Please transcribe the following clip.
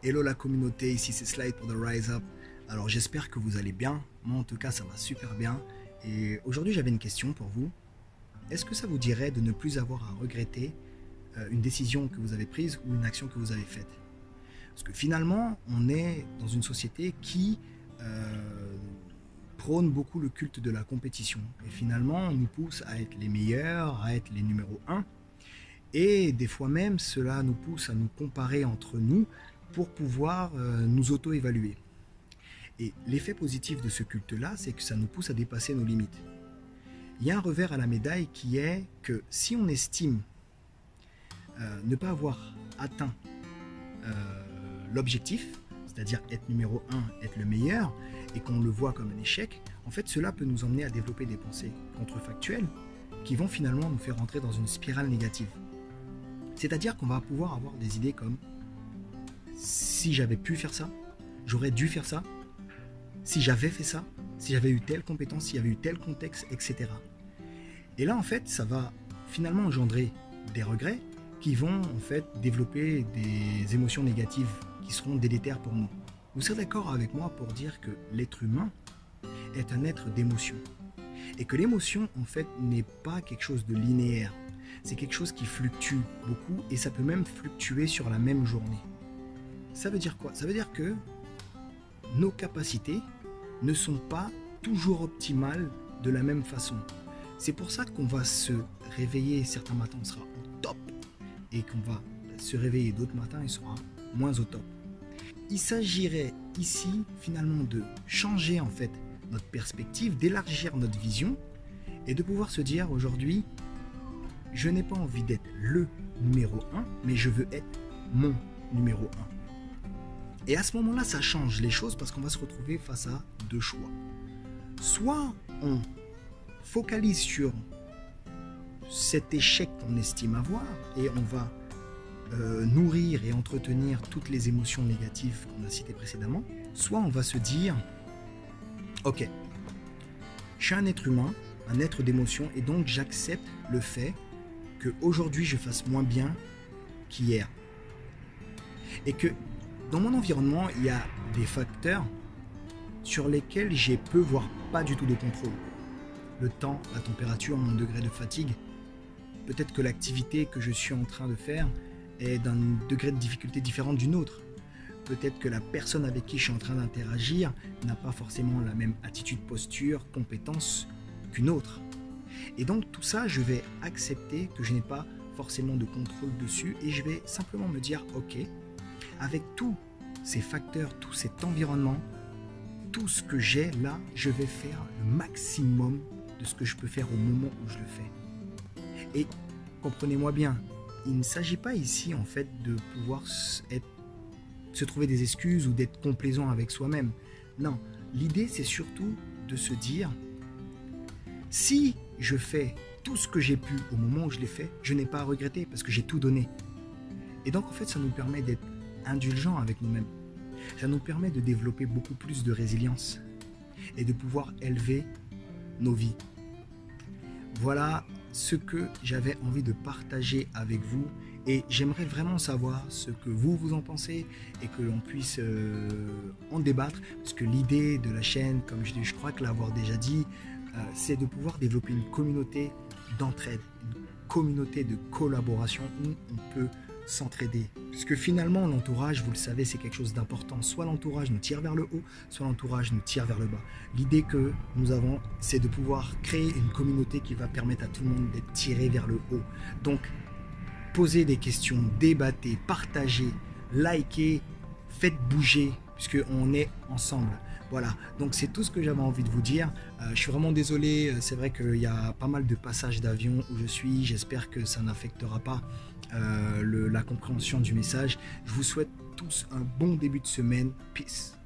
Hello la communauté, ici c'est Slide pour The Rise Up. Alors j'espère que vous allez bien, moi en tout cas ça va super bien. Et aujourd'hui j'avais une question pour vous. Est-ce que ça vous dirait de ne plus avoir à regretter une décision que vous avez prise ou une action que vous avez faite? Parce que finalement on est dans une société qui prône beaucoup le culte de la compétition. Et finalement on nous pousse à être les meilleurs, à être les numéros 1. Et des fois même, cela nous pousse à nous comparer entre nous pour pouvoir nous auto-évaluer. Et l'effet positif de ce culte-là, c'est que ça nous pousse à dépasser nos limites. Il y a un revers à la médaille qui est que si on estime ne pas avoir atteint l'objectif, c'est-à-dire être numéro 1, être le meilleur, et qu'on le voit comme un échec, en fait cela peut nous emmener à développer des pensées contrefactuelles qui vont finalement nous faire entrer dans une spirale négative. C'est-à-dire qu'on va pouvoir avoir des idées comme si j'avais pu faire ça, j'aurais dû faire ça, si j'avais fait ça, si j'avais eu telle compétence, s'il y avait eu tel contexte, etc. Et là, en fait, ça va finalement engendrer des regrets qui vont en fait développer des émotions négatives qui seront délétères pour nous. Vous serez d'accord avec moi pour dire que l'être humain est un être d'émotion et que l'émotion, en fait, n'est pas quelque chose de linéaire. C'est quelque chose qui fluctue beaucoup et ça peut même fluctuer sur la même journée. Ça veut dire quoi? Ça veut dire que nos capacités ne sont pas toujours optimales de la même façon. C'est pour ça qu'on va se réveiller, certains matins on sera au top et qu'on va se réveiller d'autres matins et sera moins au top. Il s'agirait ici finalement de changer en fait notre perspective, d'élargir notre vision et de pouvoir se dire aujourd'hui je n'ai pas envie d'être le numéro 1, mais je veux être mon numéro 1. Et à ce moment-là, ça change les choses parce qu'on va se retrouver face à deux choix. Soit on focalise sur cet échec qu'on estime avoir et on va nourrir et entretenir toutes les émotions négatives qu'on a citées précédemment. Soit on va se dire, ok, je suis un être humain, un être d'émotion et donc j'accepte le fait qu'aujourd'hui je fasse moins bien qu'hier. Et que dans mon environnement, il y a des facteurs sur lesquels j'ai peu, voire pas du tout de contrôle. Le temps, la température, mon degré de fatigue. Peut-être que l'activité que je suis en train de faire est d'un degré de difficulté différent d'une autre. Peut-être que la personne avec qui je suis en train d'interagir n'a pas forcément la même attitude, posture, compétence qu'une autre. Et donc tout ça, je vais accepter que je n'ai pas forcément de contrôle dessus et je vais simplement me dire, ok, avec tous ces facteurs, tout cet environnement, tout ce que j'ai là, je vais faire le maximum de ce que je peux faire au moment où je le fais. Et comprenez-moi bien, il ne s'agit pas ici en fait de pouvoir se trouver des excuses ou d'être complaisant avec soi-même. Non, l'idée c'est surtout de se dire, si je fais tout ce que j'ai pu au moment où je l'ai fait, je n'ai pas à regretter parce que j'ai tout donné. Et donc en fait ça nous permet d'être indulgents avec nous-mêmes. Ça nous permet de développer beaucoup plus de résilience et de pouvoir élever nos vies. Voilà ce que j'avais envie de partager avec vous et j'aimerais vraiment savoir ce que vous en pensez et que l'on puisse en débattre parce que l'idée de la chaîne, comme je crois que l'avoir déjà dit, c'est de pouvoir développer une communauté d'entraide, une communauté de collaboration où on peut s'entraider. Puisque finalement, l'entourage, vous le savez, c'est quelque chose d'important. Soit l'entourage nous tire vers le haut, soit l'entourage nous tire vers le bas. L'idée que nous avons, c'est de pouvoir créer une communauté qui va permettre à tout le monde d'être tiré vers le haut. Donc, posez des questions, débattez, partagez, likez, faites bouger, puisqu'on est ensemble. Voilà, donc c'est tout ce que j'avais envie de vous dire. Je suis vraiment désolé, c'est vrai qu'il y a pas mal de passages d'avion où je suis. J'espère que ça n'affectera pas la compréhension du message. Je vous souhaite tous un bon début de semaine. Peace.